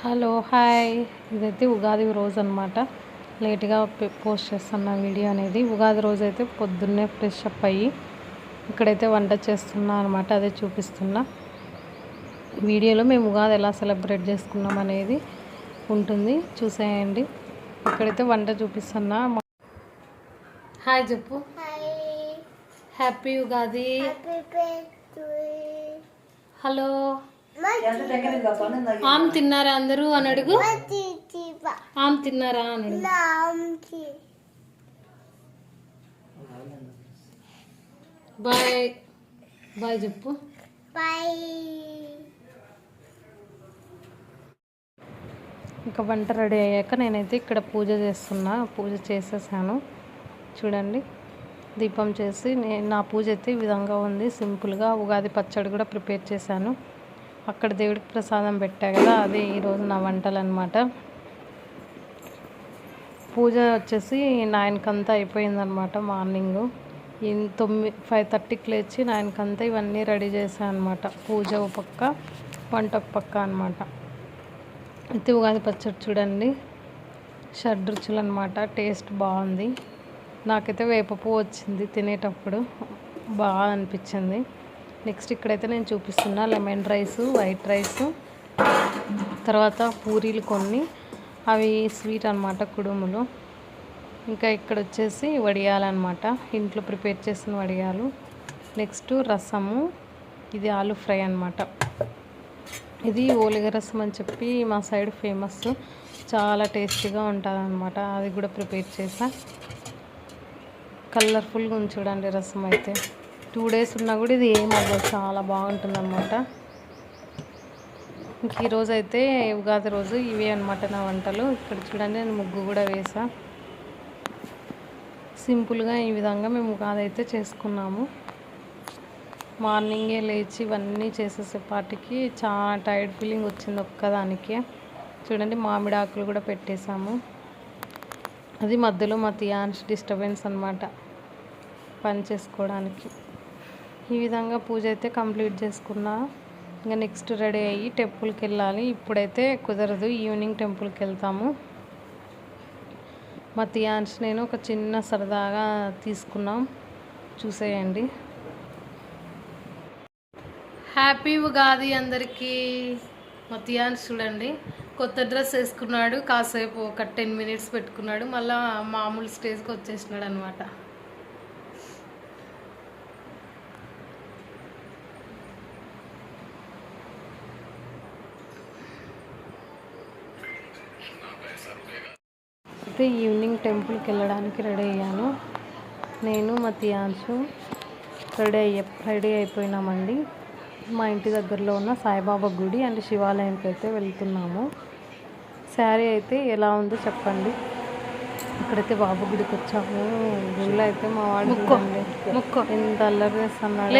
Hello hi, ఇదైతే ఉగాది రోజు అనమాట. లేట్గా పోస్ట్ చేస్తున్న వీడియో అనేది. ఉగాది రోజు అయితే పొద్దున్నే ఫ్రెష్ అప్ అయ్యి ఇక్కడైతే వంట చేస్తున్నా అనమాట. అదే చూపిస్తున్నా వీడియోలో. మేము ఉగాది ఎలా సెలబ్రేట్ చేసుకున్నాం అనేది ఉంటుంది, చూసేయండి. ఇక్కడైతే వంట చూపిస్తున్నా. హాయ్ చెప్పు. హ్యాపీ ఉగాది. హలో, ఆమ్ తిన్నారా అందరూ అని అడుగు. ఆమ్ తిన్నారా అని అడుగు. బాయ్ బాయ్ చెప్పు. ఇంకా వంట రెడీ అయ్యాక నేనైతే ఇక్కడ పూజ చేస్తున్నా. పూజ చేసేసాను చూడండి. దీపం చేసి నా పూజ అయితే ఈ విధంగా ఉంది, సింపుల్గా. ఉగాది పచ్చడి కూడా ప్రిపేర్ చేశాను. అక్కడ దేవుడికి ప్రసాదం పెట్టా కదా, అదే ఈరోజు నా వంటలు అనమాట. పూజ వచ్చేసి 9కి అంతా అయిపోయిందనమాట. మార్నింగ్ 5:30కి లేచి 9కి అంతా ఇవన్నీ రెడీ చేశాను అనమాట. పూజ ఒక పక్క, వంట ఒక పక్క అనమాట. అయితే ఉగాది పచ్చడి చూడండి, షడ్రుచులు అనమాట. టేస్ట్ బాగుంది. నాకైతే వేప పువ్వు వచ్చింది తినేటప్పుడు, బాగా అనిపించింది. నెక్స్ట్ ఇక్కడైతే నేను చూపిస్తున్నా లెమన్ రైస్, వైట్ రైస్, తర్వాత పూరీలు కొన్ని, అవి స్వీట్ అనమాట, కుడుములు. ఇంకా ఇక్కడ వచ్చేసి వడియాలన్నమాట, ఇంట్లో ప్రిపేర్ చేసిన వడియాలు. నెక్స్ట్ రసము, ఇది ఆలు ఫ్రై అనమాట. ఇది ఓలిగ రసం అని చెప్పి మా సైడ్ ఫేమస్, చాలా టేస్టీగా ఉంటుంది అనమాట. అది కూడా ప్రిపేర్ చేసా. కలర్ఫుల్గా ఉంది చూడండి రసం అయితే. 2 days ఉన్నా కూడా ఇది ఏమవ్వదు, చాలా బాగుంటుంది అనమాట. ఇంక ఈరోజు అయితే ఉగాది రోజు ఇవే అనమాట నా వంటలు. ఇక్కడ చూడండి నేను ముగ్గు కూడా వేసా. సింపుల్గా ఈ విధంగా మేము ఉగాది అయితే చేసుకున్నాము. మార్నింగే లేచి ఇవన్నీ చేసేసేపాటికి చాలా టైర్డ్ ఫీలింగ్ వచ్చింది ఒక్కదానికి. చూడండి మామిడి ఆకులు కూడా పెట్టేశాము. అది మధ్యలో మా తియాన్స్ డిస్టర్బెన్స్ అనమాట పని చేసుకోవడానికి. ఈ విధంగా పూజ అయితే కంప్లీట్ చేసుకున్నా. ఇంకా నెక్స్ట్ రెడీ అయ్యి టెంపుల్కి వెళ్ళాలి. ఇప్పుడైతే కుదరదు, ఈవినింగ్ టెంపుల్కి వెళ్తాము. మా తియాన్స్ నేను ఒక చిన్న సరదాగా తీసుకున్నాం, చూసేయండి. హ్యాపీ ఉగాది అందరికీ. మా తియాన్స్ చూడండి, కొత్త డ్రెస్ వేసుకున్నాడు. కాసేపు ఒక 10 minutes పెట్టుకున్నాడు, మళ్ళీ మామూలు స్టేజ్కి వచ్చేసినాడు అనమాట. అయితే ఈవినింగ్ టెంపుల్కి వెళ్ళడానికి రెడీ అయ్యాను. నేను మా తియాన్సు రెడీ అయిపోయినామండి. మా ఇంటి దగ్గరలో ఉన్న సాయిబాబా గుడి అండ్ శివాలయంకి అయితే వెళ్తున్నాము. శారీ అయితే ఎలా ఉందో చెప్పండి. ఇక్కడైతే బాబు గుడికి వచ్చాము. గుడిలో అయితే మా వాడు ఎంత అల్లరి చేస్తున్నాడు,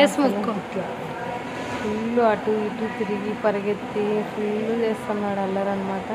ఫుల్ అటు ఇటు తిరిగి పరిగెత్తి ఫుల్ చేస్తున్నాడు అల్లరి అనమాట.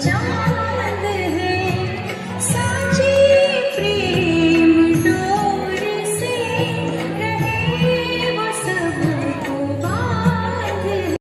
Jump!